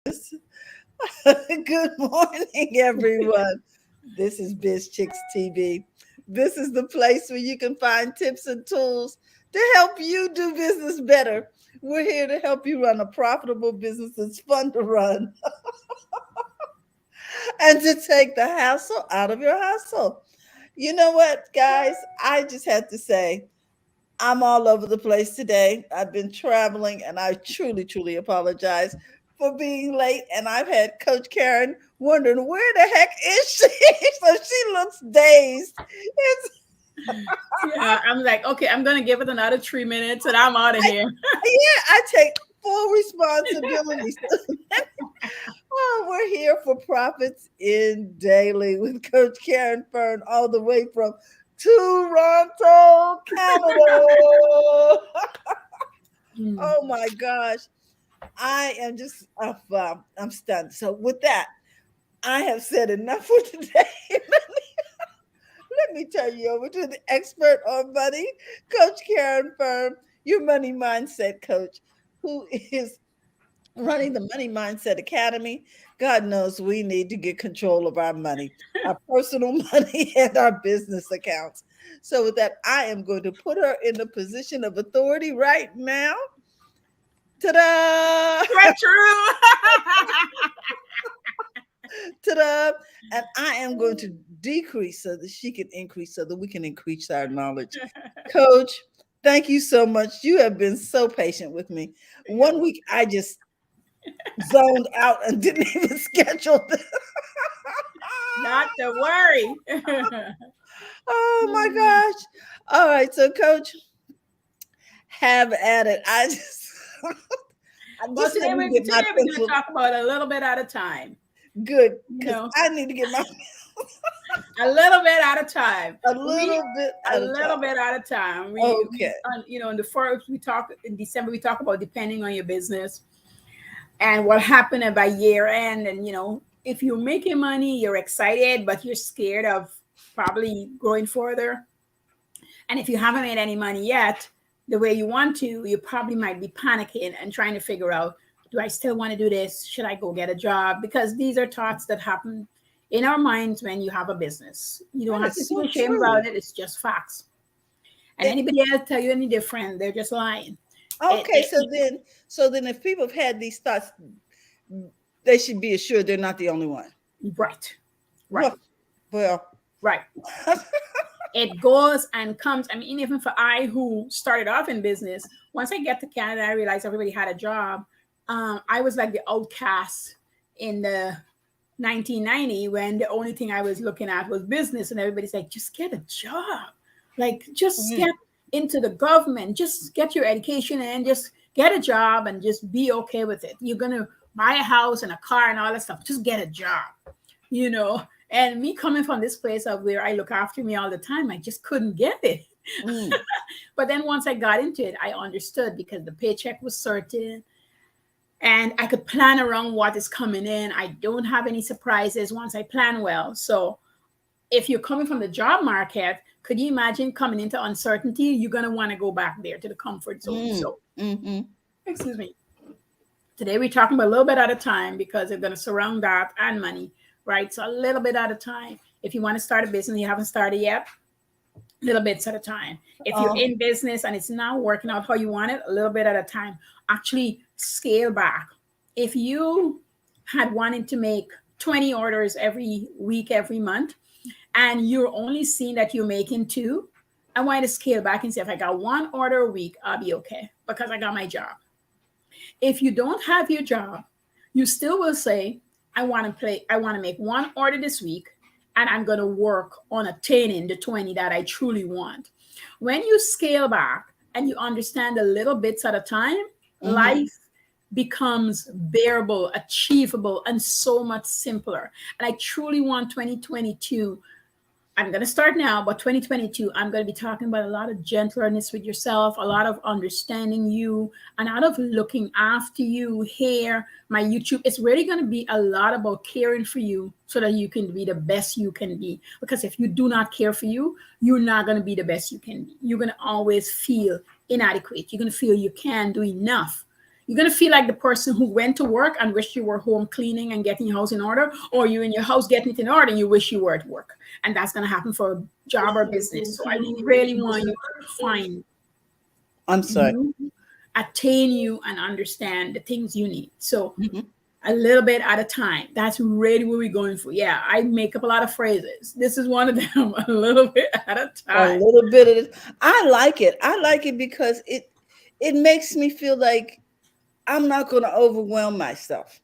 Good morning, everyone. This is BizChicks TV. This is the place where you can find tips and tools to help you do business better. We're here to help you run a profitable business that's fun to run and to take the hassle out of your hustle. You know what, guys? I just had to say, I'm all over the place today. I've been traveling and I truly, truly apologize for being late. And I've had Coach Caren wondering where the heck is she? So she looks dazed. It's, Yeah, I'm like, okay, I'm gonna give it another 3 minutes and I'm out of here. yeah, I take full responsibility. Oh, we're here for Profits in Daily with Coach Caren Fern, all the way from Toronto, Canada. Mm. Oh my gosh. I am just, I'm stunned. So, with that, I have said enough for today. Let me turn you over to the expert on money, Coach Caren Fern, your money mindset coach, who is running the Money Mindset Academy. God knows we need to get control of our money, our personal money, and our business accounts. So, with that, I am going to put her in the position of authority right now. Ta-da! That's true. Ta-da! And I am going to decrease so that she can increase so that we can increase our knowledge. Coach, thank you so much. You have been so patient with me. One week I just zoned out and didn't even schedule this. Not to worry. Oh my gosh. All right. So, Coach, have at it. I just, Well, just today let me we're get my today we're gonna pencil talk about a little bit at a time. good You because know, I need to get my a little bit at a time. a We little bit a at a little time. bit at a time. Okay. In the first we talk in December we talk about depending on your business and what happened by year end, and if you're making money, you're excited, but you're scared of probably growing further. And if you haven't made any money yet, the way you want to, you probably might be panicking and trying to figure out, do I still want to do this? Should I go get a job? Because these are thoughts that happen in our minds when you have a business. You don't That have to is so feel ashamed true. about it. It's just facts. And It, anybody else tell you any different, they're just lying. It, okay. it, So then, if people have had these thoughts, they should be assured they're not the only one. right, right, Well, well. right. It goes and comes. I mean, even for I who started off in business, once I get to Canada, I realized everybody had a job. I was like the outcast in the 1990 when the only thing I was looking at was business, and everybody's like, just get a job, like just Mm, get into the government, just get your education and just get a job and just be okay with it. You're gonna buy a house and a car and all that stuff. Just get a job, you know. And me coming from this place of where I look after me all the time, I just couldn't get it. mm. But then once I got into it, I understood because the paycheck was certain and I could plan around what is coming in. I don't have any surprises once I plan well. So if you're coming from the job market, could you imagine coming into uncertainty? You're going to want to go back there to the comfort zone. Mm, So, mhm. excuse me. Today we're talking about a little bit at a time because they're going to surround that and money, right? So a little bit at a time. If you want to start a business, you haven't started yet, little bits at a time. If you're Oh, in business and it's not working out how you want it, a little bit at a time. Actually scale back. If you had wanted to make 20 orders every week, every month, and you're only seeing that you're making two, I want you to scale back and say, if I got one order a week, I'll be okay because I got my job. If you don't have your job, you still will say, I want to make one order this week and I'm going to work on attaining the 20 that I truly want. When you scale back and you understand the little bits at a time, mhm. life becomes bearable, achievable, and so much simpler. And I truly want 2022. I'm going to start now, but 2022, I'm going to be talking about a lot of gentleness with yourself, a lot of understanding you, and out of looking after you here. My YouTube, it's really going to be a lot about caring for you so that you can be the best you can be. Because if you do not care for you, you're not going to be the best you can be. You're going to always feel inadequate. You're going to feel you can't do enough. You're going to feel like the person who went to work and wished you were home cleaning and getting your house in order, or you in your house getting it in order and you wish you were at work. And that's going to happen for a job or business. So I really want you to find I'm sorry. you, attain you, and understand the things you need. So Mhm. a little bit at a time. That's really what we're going for. Yeah, I make up a lot of phrases. This is one of them. A little bit at a A time. little bit of it. I like it. I like it because it makes me feel like I'm not going to overwhelm myself.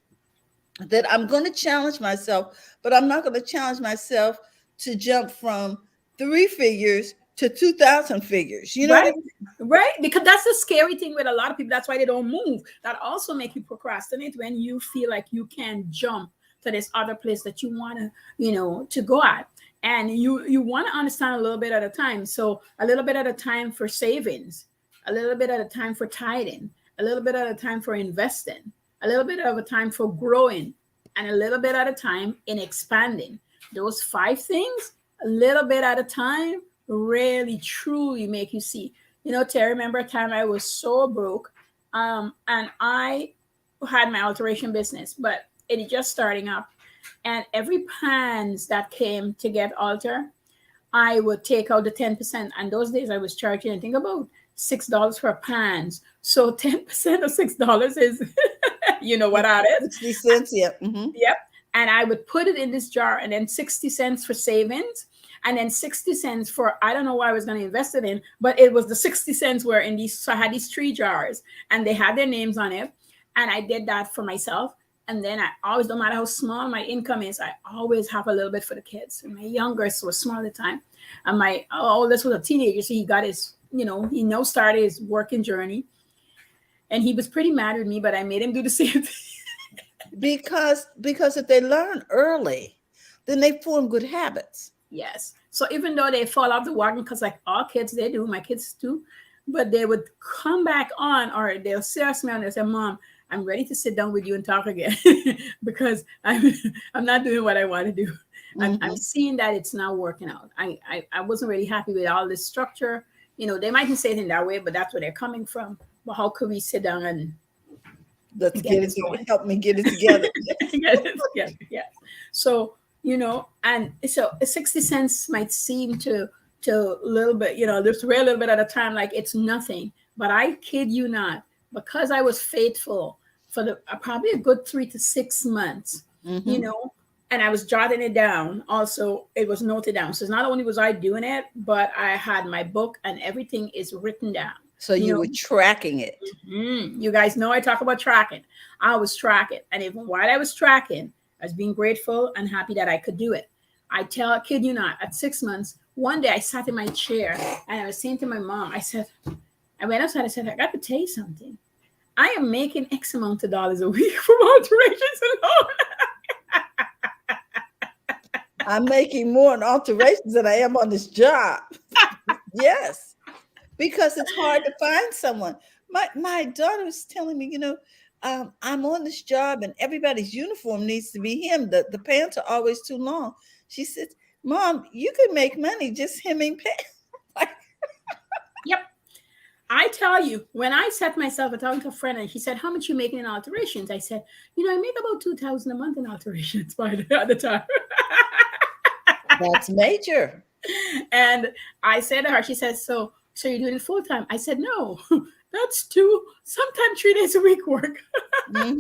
That I'm going to challenge myself, but I'm not going to challenge myself to jump from 3 figures to 2,000 figures. You know what I Right? Right? Because that's the scary thing with a lot of people. That's why they don't move. That also make you procrastinate when you feel like you can jump to this other place that you want to, to go at. And you want to understand a little bit at a time. So a little bit at a time for savings, a little bit at a time for tithing, a little bit at a time for investing, a little bit of a time for growing, and a little bit at a time in expanding. Those 5 things, a little bit at a time, really truly make you see. Terry, remember a time I was so broke, and I had my alteration business, but it is just starting up. And every pans that came to get alter, I would take out the 10%. And those days I was charging, I think, about $6 for pans. So 10% of $6 is, you know what that is? 60 cents. Yeah. Mm-hmm. Yep. And I would put it in this jar, and then 60 cents for savings, and then 60 cents for, I don't know what I was going to invest it in, but it was the 60 cents were in these. So I had these 3 jars and they had their names on it. And I did that for myself. And then I always, no matter how small my income is, I always have a little bit for the kids. And my youngest was small at the time. And my oldest was a teenager. So he got his, he now started his working journey. And he was pretty mad with me, but I made him do the same thing. Because if they learn early, then they form good habits. Yes. So even though they fall off the wagon, because like all kids, they do, my kids do, but they would come back on, or they'll see us and they'll say, Mom, I'm ready to sit down with you and talk again because I'm not doing what I want to do. Mm-hmm. I'm seeing that it's not working out. I wasn't really happy with all this structure. They mightn't say it in that way, but that's where they're coming from. But how could we sit down and let's get it together? Help me get it together. Get it together. Yeah. So, and so 60 cents might seem to a little bit, just a little bit at a time, like it's nothing. But I kid you not, because I was faithful for the probably a good 3 to 6 months, Mm-hmm. And I was jotting it down. Also, it was noted down. So not only was I doing it, but I had my book and everything is written down. So you were tracking it. Mm-hmm. You guys know I talk about tracking. I was tracking. And even while I was tracking, I was being grateful and happy that I could do it. Kid you not, at 6 months, one day I sat in my chair and I was saying to my mom, I went outside, I said, I got to tell you something. I am making X amount of dollars a week from alterations alone. I'm making more in alterations than I am on this job. Yes. Because it's hard to find someone. My daughter was telling me, I'm on this job and everybody's uniform needs to be hemmed. The pants are always too long. She said, Mom, you can make money just hemming pants. Yep. I tell you, when I set myself, I talked to a friend and she said, how much you making in alterations? I said, I make about $2,000 a month in alterations by the time. That's major. And I said to her, she says, so you're doing it full time? I said, no, that's sometimes 3 days a week work. Mm-hmm.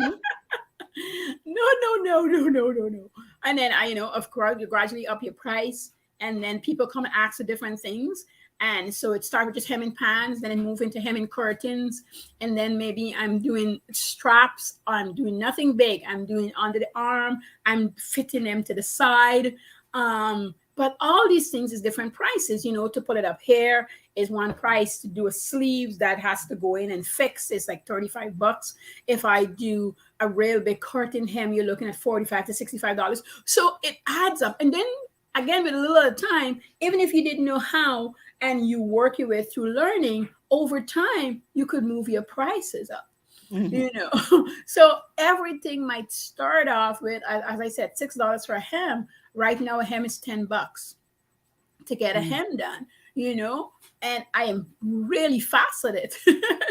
No. And then of course, you gradually up your price, and then people come and ask for different things. And so it started with just hemming pans, then it moved into hemming curtains. And then maybe I'm doing straps. I'm doing nothing big. I'm doing under the arm. I'm fitting them to the side. But all these things is different prices, to put it up here is one price. To do a sleeves that has to go in and fix is like $35. If I do a real big curtain hem, you're looking at $45 to $65. So it adds up. And then again, with a little at a time, even if you didn't know how and you work your way through learning, over time, you could move your prices up. Mm-hmm. So everything might start off with, as I said, $6 for a hem. Right now, a hem is $10 to get a hem done, and I am really fast at it.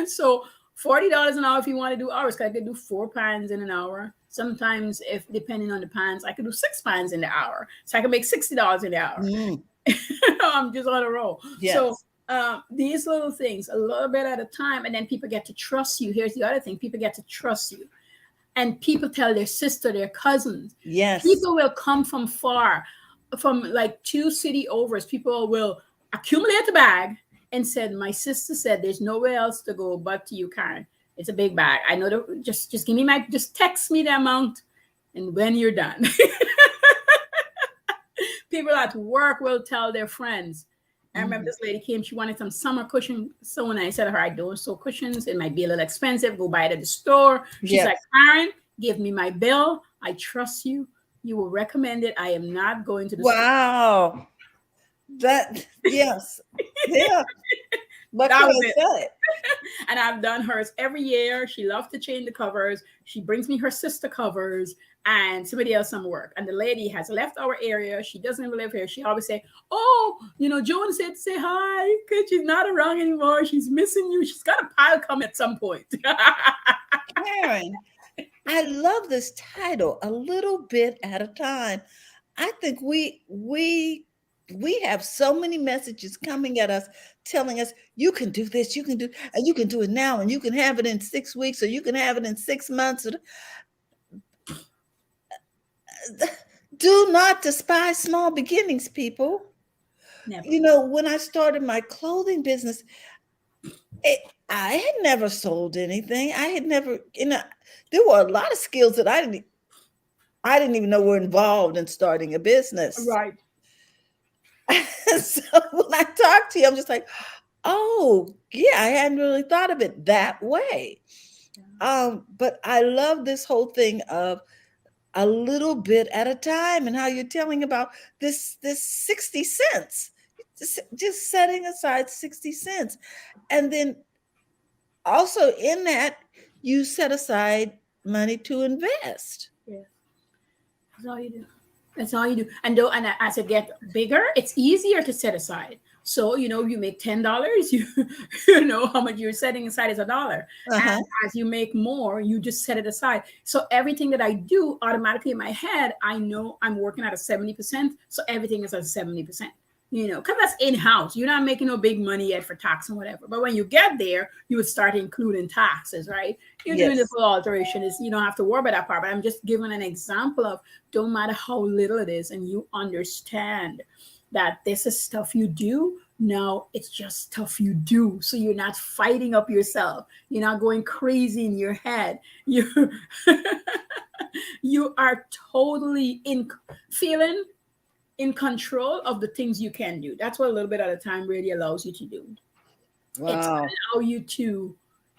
So $40 an hour if you want to do hours. Cause I could do 4 pans in an hour. Sometimes, if depending on the pans, I could do 6 pans in the hour. So I can make $60 in the hour. Mm, I'm just on a roll. So yes. these little things, a little bit at a time, and then people get to trust you. Here's the other thing: people get to trust you, and people tell their sister, their cousins. Yes. People will come from far, from like 2 city overs. People will accumulate a bag and said, "My sister said there's nowhere else to go but to you, Caren. It's a big bag. I know that. Just give me just text me the amount, and when you're done." People at work will tell their friends. I remember this lady came, she wanted some summer cushion sewn. I said to her, I don't sew cushions. It might be a little expensive. Go buy it at the store. She's Yes. like, Caren, give me my bill. I trust you. You will recommend it. I am not going to the store. Wow. That, yes. Yeah. What That can was I it. say? And I've done hers every year. She loves to change the covers. She brings me her sister covers and somebody else some work. And the lady has left our area. She doesn't even live here. She always say, oh, Joan said say hi because she's not around anymore. She's missing you. She's got a pile coming at some point. Caren, I love this title, A Little Bit at a Time. I think we have so many messages coming at us telling us you can do this, you can do, and you can do it now, and you can have it in 6 weeks, or you can have it in 6 months. Do not despise small beginnings, people. Never. When I started my clothing business, I had never sold anything. I had never, there were a lot of skills that I didn't even know were involved in starting a business. Right. So when I talk to you, I'm just like, oh, yeah, I hadn't really thought of it that way. But I love this whole thing of a little bit at a time, and how you're telling about this 60 cents, just setting aside 60 cents. And then also in that, you set aside money to invest. Yeah. That's all you do. That's all you do. And as it gets bigger, it's easier to set aside. So, you make $10, you know how much you're setting aside is $1. Uh-huh. And as you make more, you just set it aside. So everything that I do automatically in my head, I know I'm working at a 70%. So everything is at 70%. Because that's in-house. You're not making no big money yet for tax and whatever. But when you get there, you would start including taxes, right? You're doing the full alteration. You don't have to worry about that part. But I'm just giving an example of don't matter how little it is, and you understand that this is stuff you do. No, it's just stuff you do. So you're not fighting up yourself. You're not going crazy in your head. You are totally feeling in control of the things you can do. That's what a little bit at a time really allows you to do. Wow. It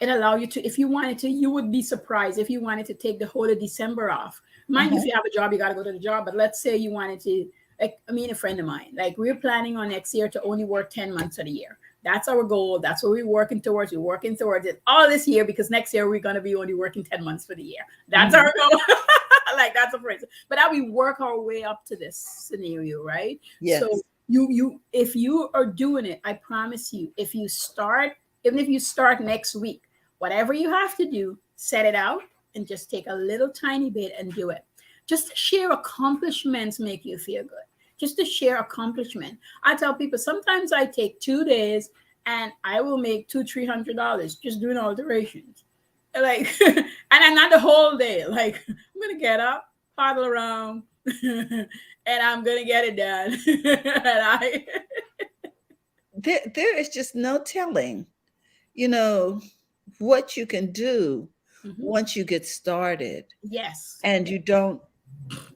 allow you to, if you wanted to, you would be surprised if you wanted to take the whole of December off. Mind you, if you have a job, you got to go to the job. But let's say you wanted to, a friend of mine, we're planning on next year to only work 10 months of the year. That's our goal. That's what we're working towards. We're working towards it all this year because next year we're going to be only working 10 months for the year. That's our goal. That's a phrase. But now we work our way up to this scenario, right? Yes. So if you are doing it, I promise you, even if you start next week, whatever you have to do, set it out and just take a little tiny bit and do it. Just to share accomplishments make you feel good. Just to share accomplishment. I tell people sometimes I take 2 days and I will make $200-$300 just doing alterations. And I'm not the whole day. I'm gonna get up, paddle around, and I'm gonna get it done. There is just no telling, what you can do once you get started. Yes. And you don't.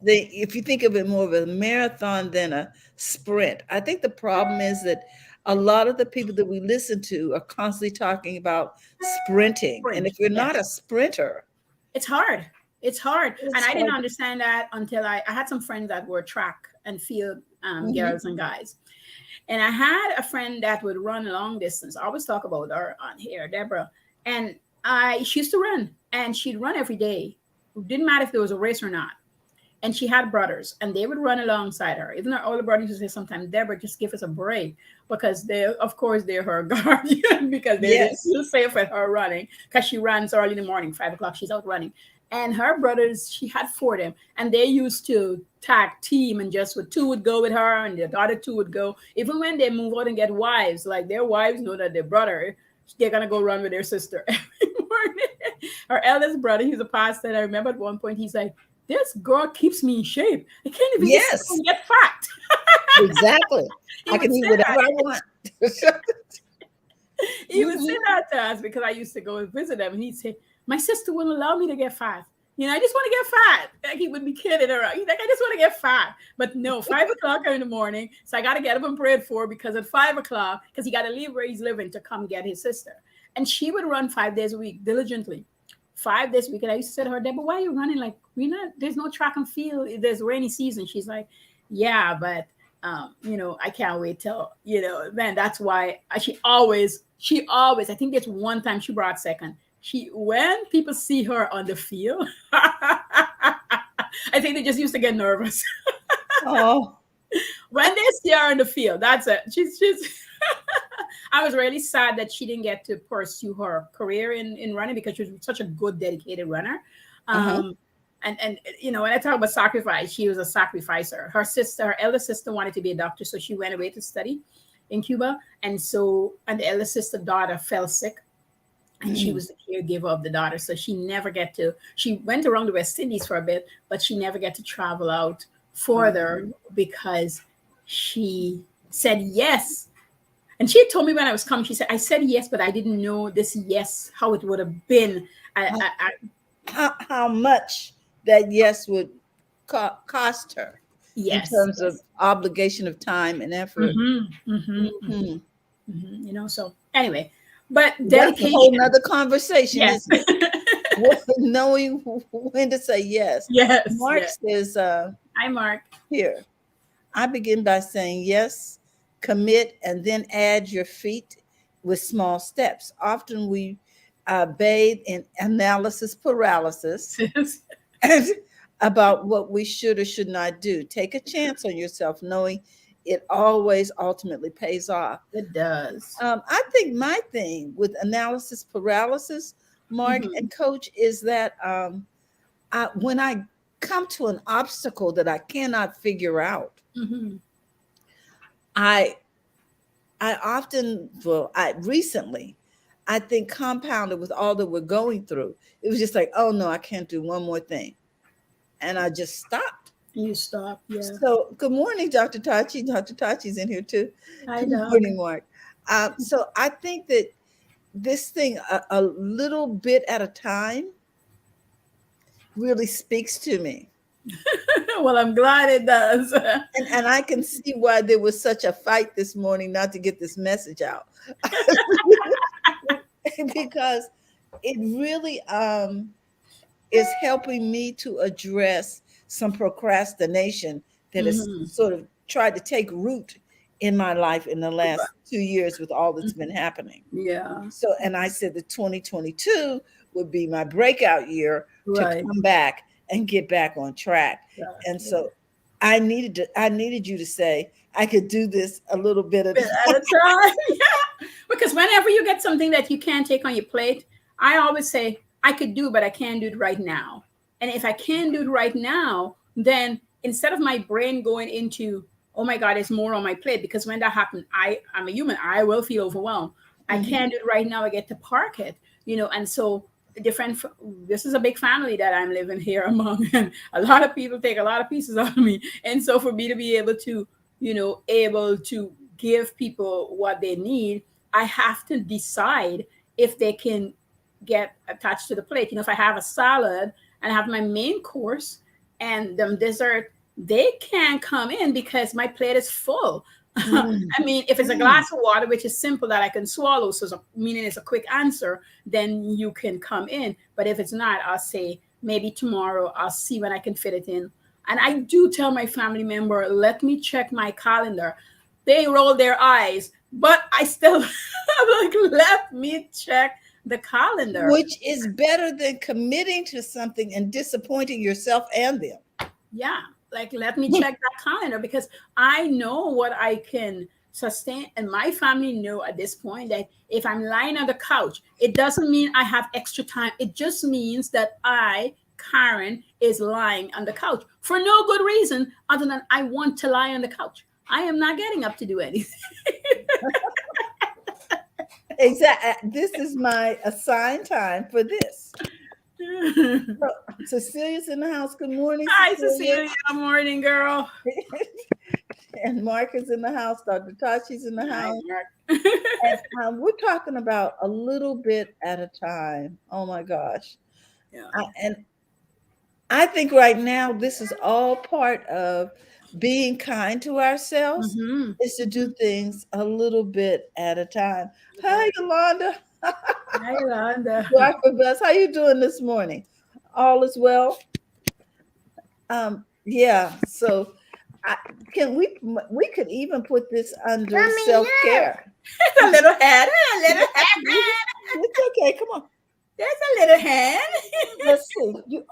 If you think of it more of a marathon than a sprint, I think the problem is that a lot of the people that we listen to are constantly talking about sprinting. And if you're not a sprinter, it's hard. It's hard. And I didn't understand that until I had some friends that were track and field girls and guys. And I had a friend that would run long distance. I always talk about her on here, Deborah. And she used to run, and she'd run every day. It didn't matter if there was a race or not. And she had brothers, and they would run alongside her. Even her older brother used to say sometimes, Deborah, just give us a break, because of course, they're her guardian, because they're Yes. too safe with her running, because she runs early in the morning, 5 o'clock, she's out running. And her brothers, she had four of them, and they used to tag team, and just with two would go with her, and the other two would go. Even when they move out and get wives, like their wives know that their brother, they're gonna go run with their sister every morning. Her eldest brother, he's a pastor, and I remember at one point he's like, this girl keeps me in shape. I can't even Yes. get fat. Exactly. He I can would eat say whatever that. I want. He would say that to us because I used to go and visit him, and he'd say, my sister wouldn't allow me to get fat. I just want to get fat. Like, he would be kidding around. He's like, I just want to get fat. But no, 5 o'clock in the morning. So I got to get up and pray for, because at 5 o'clock, because he got to leave where he's living to come get his sister. And she would run 5 days a week diligently. 5 days a week. And I used to say to her, Deborah, why are you running? Like, there's no track and field. There's rainy season. She's like, yeah, but I can't wait till, man, that's why she always, I think there's one time she brought second. When people see her on the field, I think they just used to get nervous. Oh, When they see her in the field, that's it. She's I was really sad that she didn't get to pursue her career in running, because she was such a good, dedicated runner. And when I talk about sacrifice, she was a sacrificer. Her elder sister wanted to be a doctor, so she went away to study in Cuba. And the elder sister daughter fell sick, and she was the caregiver of the daughter. So she went around the West Indies for a bit, but she never got to travel out further because she said yes. And she had told me when I was coming, she said, I said yes, but I didn't know this yes, how it would have been. How much that yes would cost her in terms of obligation of time and effort. So anyway, but that's dedication. a whole nother conversation. Yes. Isn't it? Knowing when to say yes. Yes. Mark says, hi, Mark. Here, I begin by saying yes, commit, and then add your feet with small steps. Often we bathe in analysis paralysis and about what we should or should not do. Take a chance on yourself, knowing it always ultimately pays off. It does. I think my thing with analysis paralysis, Mark and Coach, is that when I come to an obstacle that I cannot figure out, I recently, I think compounded with all that we're going through, it was just like, oh no, I can't do one more thing. And I just stopped. You stopped, yeah. So good morning, Dr. Tachi. Dr. Tachi's in here too. Hi, good morning, Mark. So I think that this thing, a little bit at a time, really speaks to me. Well, I'm glad it does. And I can see why there was such a fight this morning not to get this message out. Because it really is helping me to address some procrastination that has sort of tried to take root in my life in the last 2 years with all that's been happening. Yeah. So, and I said that 2022 would be my breakout year to come back and get back on track. And so I needed you to say, I could do this a little bit at a time. Yeah. Because whenever you get something that you can't take on your plate, I always say, I could do, but I can't do it right now. And if I can't do it right now, then instead of my brain going into, oh my God, there's more on my plate, because when that happens, I'm a human, I will feel overwhelmed. I can't do it right now. I get to park it, and so this is a big family that I'm living here among, and a lot of people take a lot of pieces out of me. And so for me to be able to, able to give people what they need, I have to decide if they can get attached to the plate. If I have a salad and I have my main course and the dessert, they can't come in because my plate is full. I mean, if it's a glass of water, which is simple that I can swallow, so meaning it's a quick answer, then you can come in. But if it's not, I'll say maybe tomorrow, I'll see when I can fit it in. And I do tell my family member, let me check my calendar. They roll their eyes, but I still let me check the calendar. Which is better than committing to something and disappointing yourself and them. Yeah, like let me check that calendar because I know what I can sustain, and my family know at this point that if I'm lying on the couch, it doesn't mean I have extra time. It just means that Karen, is lying on the couch for no good reason other than I want to lie on the couch. I am not getting up to do anything. Exactly. This is my assigned time for this. So, Cecilia's in the house. Good morning, Hi, Cecilia. Cecilia. Morning, girl. And Mark is in the house. Dr. Tachi's in the Hi, house. Mark. And we're talking about a little bit at a time. Oh my gosh. Yeah. And I think right now this is all part of being kind to ourselves Mm-hmm. is to do things a little bit at a time. Hi, Yolanda. Hi, Yolanda. Dr. Bess, how you doing this morning? All is well? Yeah, so I, can we could even put this under self-care. A little head. A little head. It's okay. Come on. There's a little hand. Let's see.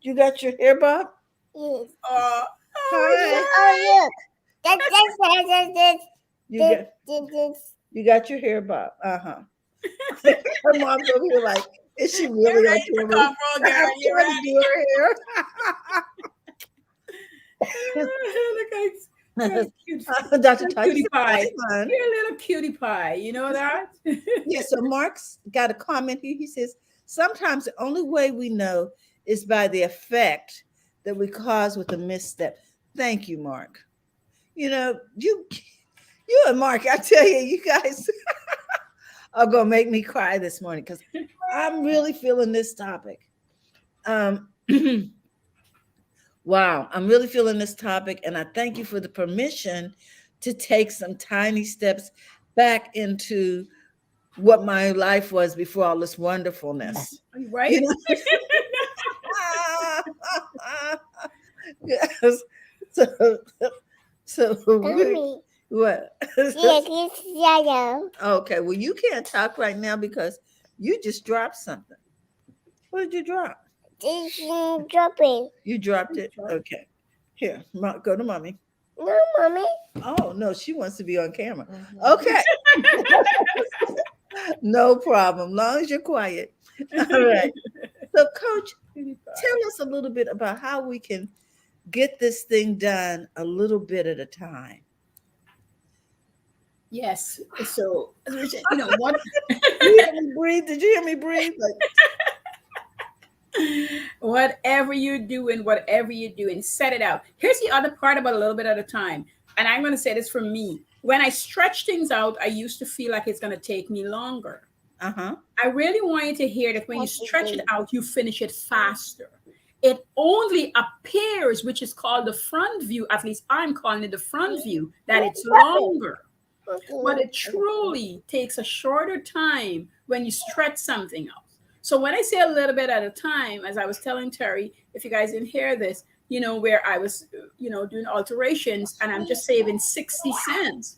You got your hair bob? Oh, Hi. Oh, look. You got you got your hair bob. Uh-huh. Her mom's over here like, is she you're really on ready to camera? come, girl. I'm You're trying to ready. do her hair. Look, you're cute. Dr. Little Touch cutie said, pie. "Hi, hon." You're a little cutie pie. You know that? Yeah, so Mark's got a comment here. He says, sometimes the only way we know is by the effect that we cause with a misstep. Thank you, Mark. You know, you and Mark, I tell you, you guys are gonna make me cry this morning because I'm really feeling this topic. Um wow, I'm really feeling this topic, and I thank you for the permission to take some tiny steps back into what my life was before all this wonderfulness. Right? You know? Yes. So, so Mommy. what? Yes, it's yellow. Okay, well, you can't talk right now because you just dropped something. What did you drop? It's dropping. You dropped it. Okay, here, go to mommy. No, Mommy. Oh no, she wants to be on camera. Okay, no problem. Long as you're quiet. All right. So, Coach, tell us a little bit about how we can get this thing done a little bit at a time. Yes. So, you know what? You hear me breathe? Did you hear me breathe? Like, Whatever you're doing, set it out. Here's the other part about a little bit at a time. And I'm going to say this for me. When I stretch things out, I used to feel like it's going to take me longer. uh-huh. I really want you to hear that when you stretch it out, you finish it faster. It only appears, which is called the front view, at least I'm calling it the front view, that it's longer. But it truly takes a shorter time when you stretch something out. So when I say a little bit at a time, as I was telling Terry, if you guys didn't hear this, where I was, doing alterations and I'm just saving 60 cents.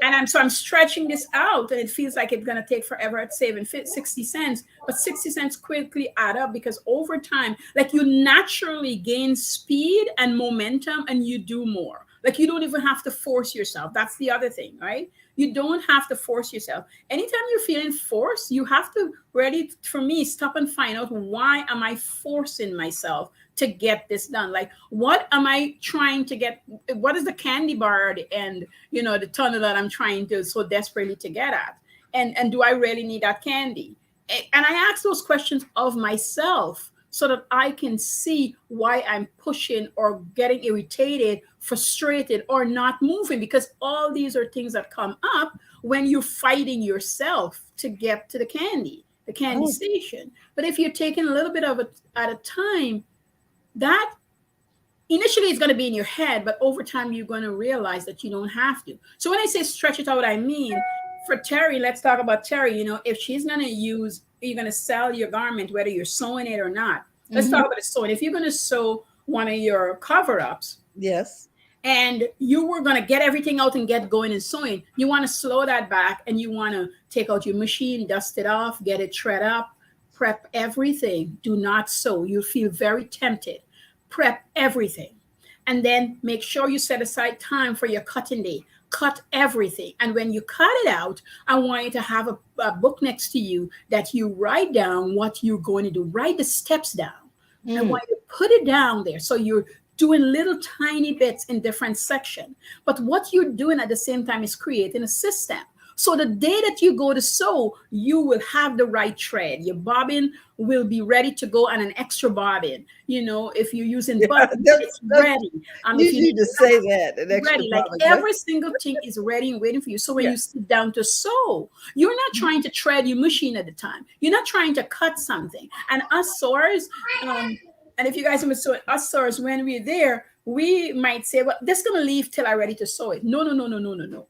And I'm stretching this out and it feels like it's going to take forever at saving 60 cents, but 60 cents quickly add up because over time, like you naturally gain speed and momentum and you do more. Like you don't even have to force yourself. That's the other thing, right? You don't have to force yourself. Anytime you're feeling forced, you have to really, for me, stop and find out, why am I forcing myself to get this done? Like, what am I trying to get? What is the candy bar at the end, the tunnel that I'm trying to so desperately to get at? And do I really need that candy? And I ask those questions of myself so that I can see why I'm pushing or getting irritated, frustrated, or not moving, because all these are things that come up when you're fighting yourself to get to the candy Oh. station. But if you're taking a little bit of it at a time, that initially it's going to be in your head, but over time you're going to realize that you don't have to. So when I say stretch it out, I mean, for Terry, let's talk about Terry. If she's going to you're going to sell your garment, whether you're sewing it or not. Let's talk about the sewing. If you're going to sew one of your cover-ups, Yes. and you were going to get everything out and get going and sewing, you want to slow that back and you want to take out your machine, dust it off, get it shred up, prep everything. Do not sew. You'll feel very tempted. prep everything. And then make sure you set aside time for your cutting day. Cut everything. And when you cut it out, I want you to have a book next to you that you write down what you're going to do. Write the steps down. I Mm. want you to put it down there. So you're doing little tiny bits in different sections. But what you're doing at the same time is creating a system. So the day that you go to sew, you will have the right thread. Your bobbin will be ready to go, and an extra bobbin. If you're using Yeah, button, it's that's ready. you If you need need to say that an extra ready, like bobbin. every single thing is ready and waiting for you. So when Yeah. you sit down to sew, you're not trying to thread your machine at the time. You're not trying to cut something. And us sewers, and if you guys are sewing, us sewers, when we're there, we might say, well, this is gonna leave till I'm ready to sew it. No, no, no, no, no, no, no.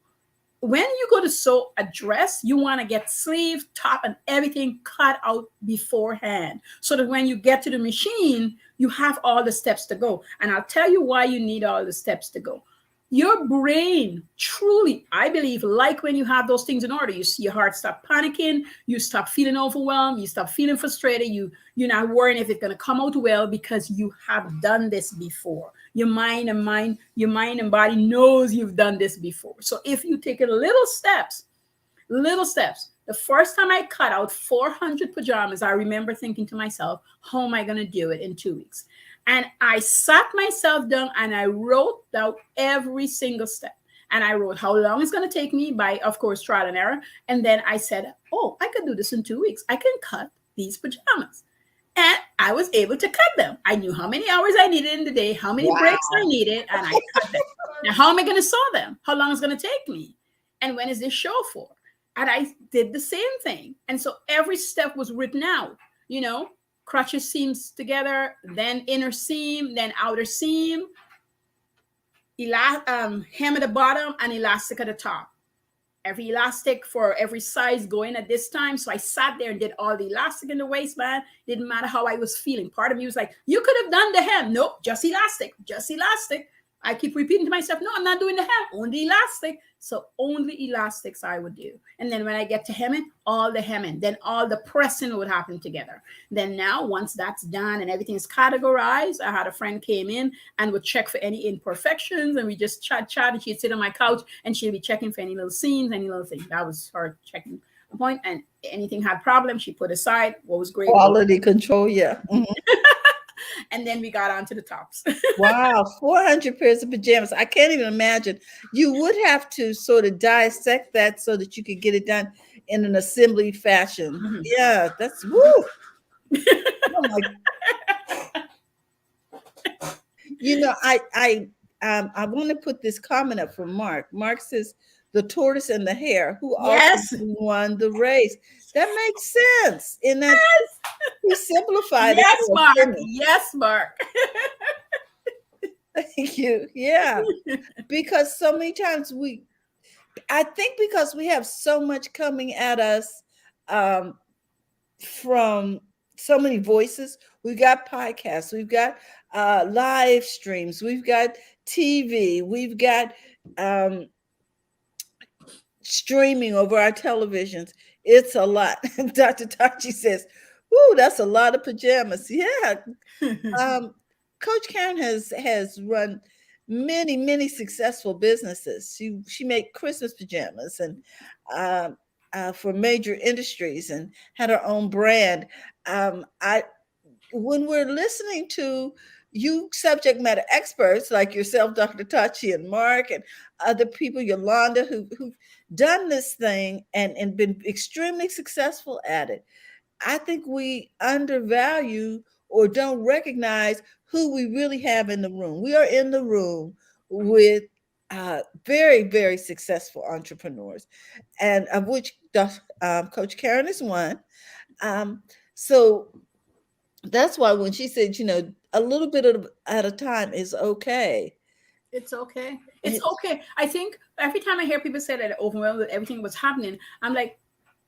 When you go to sew a dress, you want to get sleeve, top, and everything cut out beforehand, so that when you get to the machine, you have all the steps to go. And I'll tell you why you need all the steps to go. Your brain truly, I believe, like when you have those things in order, you see your heart stop panicking, you stop feeling overwhelmed, you stop feeling frustrated, you're not worrying if it's going to come out well, because you have done this before. Your mind and body knows you've done this before. So if you take it little steps. The first time I cut out 400 pajamas, I remember thinking to myself, how am I going to do it in 2 weeks? And I sat myself down and I wrote out every single step. And I wrote how long it's going to take me by, of course, trial and error. And then I said, oh, I could do this in 2 weeks. I can cut these pajamas. And I was able to cut them. I knew how many hours I needed in the day, how many breaks I needed, and I cut them. Now, how am I going to sew them? How long is it going to take me? And when is this show for? And I did the same thing. And so every step was written out, crotches seams together, then inner seam, then outer seam, hem at the bottom, and elastic at the top. Every elastic for every size going at this time. So I sat there and did all the elastic in the waistband. Didn't matter how I was feeling. Part of me was like, you could have done the hem. Nope, just elastic, just elastic. I keep repeating to myself, no, I'm not doing the hem, only elastic. So only elastics I would do. And then when I get to hemming, all the hemming, then all the pressing would happen together. Then now, once that's done and everything is categorized, I had a friend came in and would check for any imperfections, and we just chat, and she'd sit on my couch and she'd be checking for any little seams, any little thing. That was her checking a point, and anything had problems, she put aside what was great. Quality control, yeah. Mm-hmm. And then we got on to the tops. Wow, 400 pairs of pajamas. I can't even imagine. You would have to sort of dissect that so that you could get it done in an assembly fashion. Mm-hmm. Yeah, that's woo. Oh my. I want to put this comment up from Mark. Mark says, the tortoise and the hare, who also won the race. That makes sense. In that, he simplified yes, it. Mark. Yes, Mark. Thank you. Yeah. Because so many times I think because we have so much coming at us from so many voices. We've got podcasts, we've got live streams, we've got TV, we've got streaming over our televisions. It's a lot. Dr. Tachi says, "Ooh, that's a lot of pajamas." Yeah. Coach Caren has run many successful businesses. She made Christmas pajamas and for major industries, and had her own brand. When we're listening to you subject matter experts like yourself, Dr. Tachi, and Mark, and other people, Yolanda, who've done this thing and been extremely successful at it, I think we undervalue or don't recognize who we really have in the room. We are in the room with very successful entrepreneurs, and of which Coach Caren is one. So that's why when she said, a little bit at a time is okay. It's okay. It's okay. I think every time I hear people say that overwhelmed with everything was happening, I'm like,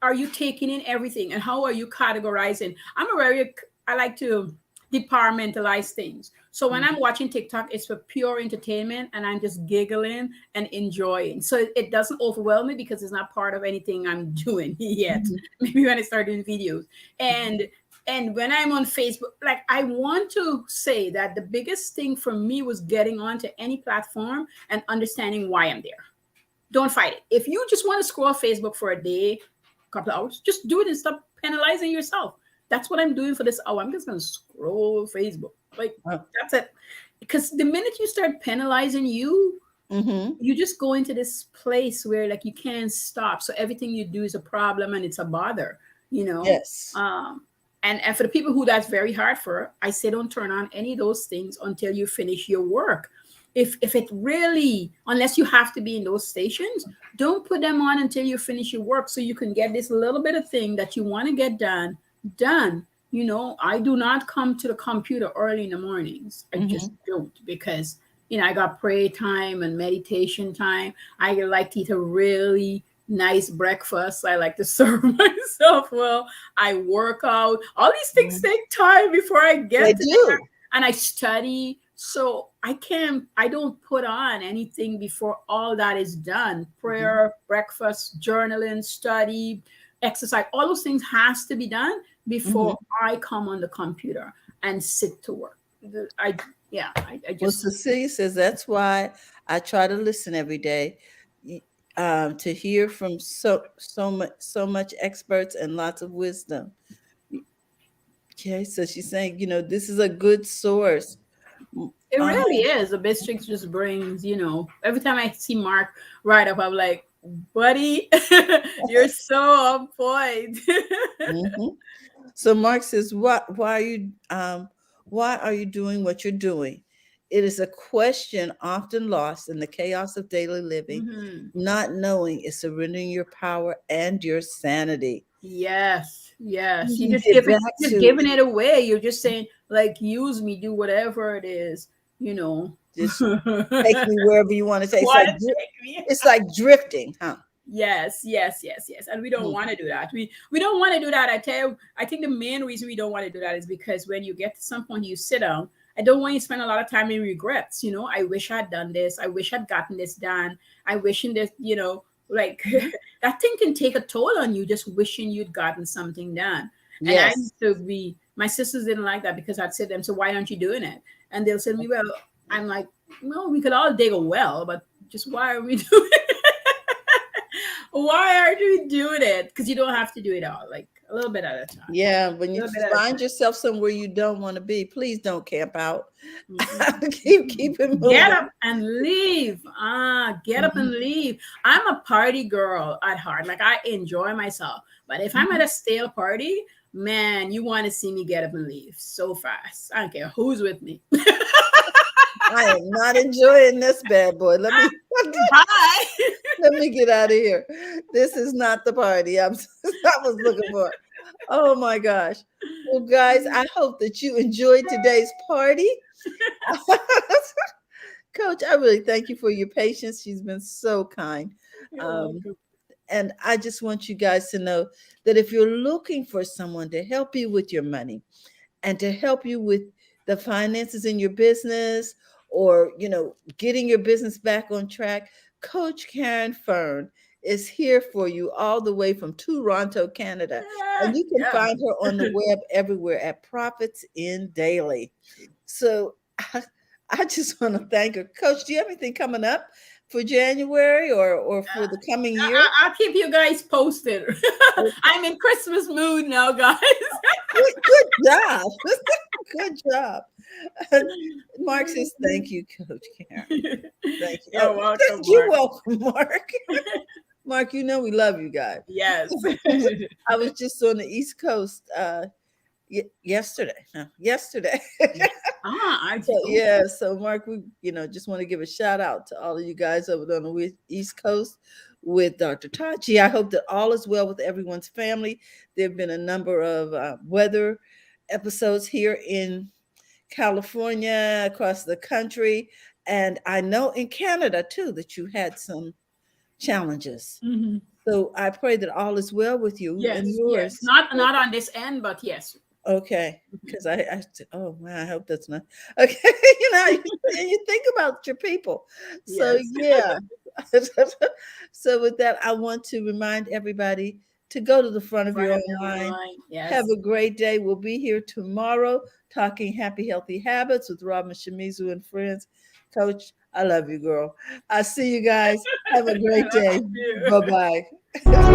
are you taking in everything, and how are you categorizing? I like to departmentalize things. So when I'm watching TikTok, it's for pure entertainment, and I'm just giggling and enjoying. So it doesn't overwhelm me because it's not part of anything I'm doing yet. Maybe when I start doing videos. And And when I'm on Facebook, like I want to say that the biggest thing for me was getting onto any platform and understanding why I'm there. Don't fight it. If you just want to scroll Facebook for a day, a couple of hours, just do it and stop penalizing yourself. That's what I'm doing for this hour. I'm just gonna scroll Facebook. Like Oh. that's it. Because the minute you start penalizing you, Mm-hmm. you just go into this place where like you can't stop. So everything you do is a problem and it's a bother, you know. Yes. And for the people who that's very hard for, I say don't turn on any of those things until you finish your work. If it really, unless you have to be in those stations, don't put them on until you finish your work so you can get this little bit of thing that you want to get done. You know, I do not come to the computer early in the mornings. I just don't, because I got prayer time and meditation time. I like to eat a really nice breakfast. I like to serve myself well. I work out. All these things take time before I get They to do. there. And I study. So I don't put on anything before all that is done. Prayer, breakfast, journaling, study, exercise, all those things has to be done before I come on the computer and sit to work. I Well, just Cecilia says that's why I try to listen every day, to hear from so much experts and lots of wisdom. Okay, so she's saying, this is a good source. it Um, really is. The BizChicks just brings, every time I see Mark write up, I'm like, buddy, you're so on point. mhm. So Mark says, why are you doing what you're doing? It is a question often lost in the chaos of daily living. Mhm. Not knowing is surrendering your power and your sanity. Yes, yes. You You just get giving, back just to giving it away. You're just saying, like, use me, do whatever it is, you know. just take me wherever you want to take. Want to take me? It's like drifting, huh? Yes, yes, yes, yes. And we don't Mm. want to do that. We don't want to do that. I tell you, I think the main reason we don't want to do that is because when you get to some point you sit down, I don't want you to spend a lot of time in regrets. I wish I'd done this. I wish I'd gotten this done. I wish in this, like that thing can take a toll on you just wishing you'd gotten something done. And I Yes. used to be, my sisters didn't like that because I'd say to them, so why aren't you doing it? And they'll say to me, well, I'm like, well, we could all dig a well, but just why are we doing it? Why aren't we doing it? Because you don't have to do it all, like a little bit at a time. Yeah, when A you little bit at a find time. yourself somewhere you don't want to be, please don't camp out. Mhm. keep it Get moving. up and leave. Get up and Mhm. leave. I'm a party girl at heart. Like I enjoy myself. But if I'm at Mhm. a stale party, man, you want to see me get up and leave so fast. I don't care who's with me. I am not enjoying this bad boy. Let me Bye. let me get out of here. This is not the party I was looking for. Oh my gosh. Well, guys, I hope that you enjoyed today's party. Coach, I really thank you for your patience. She's been so kind. You're Um, welcome. and I just want you guys to know that if you're looking for someone to help you with your money and to help you with the finances in your business, or getting your business back on track, Coach Caren Fern is here for you all the way from Toronto, Canada. And you can Yeah. find her on the web everywhere at Profits in Daily. So I just want to thank her. Coach, do you have anything coming up for January or for the coming year? I'll keep you guys posted. I'm in Christmas mood now, guys. Good job. Good job. Mark says, thank you, Coach Karen. Thank you. You're welcome, You're Mark. welcome, Mark. Mark, we love you guys. Yes. I was just on the East Coast yesterday. Yesterday. So, I yeah, so Mark, we just want to give a shout out to all of you guys over on the East Coast with Dr. Tachi. I hope that all is well with everyone's family. There have been a number of weather episodes here in California, across the country, and I know in Canada too that you had some challenges. Mhm. So I pray that all is well with you and Yes, yes. yours. Not on this end, but yes. Okay, Mhm. because oh man, I hope that's not okay. You think about your people. So Yes. yeah. So with that, I want to remind everybody to go to the front of Front your of own your mind. mind. Yes. Have a great day. We'll be here tomorrow talking happy, healthy habits with Robin Shimizu and friends. Coach, I love you, girl. I see you guys. Have a great day. Thank you. Bye bye.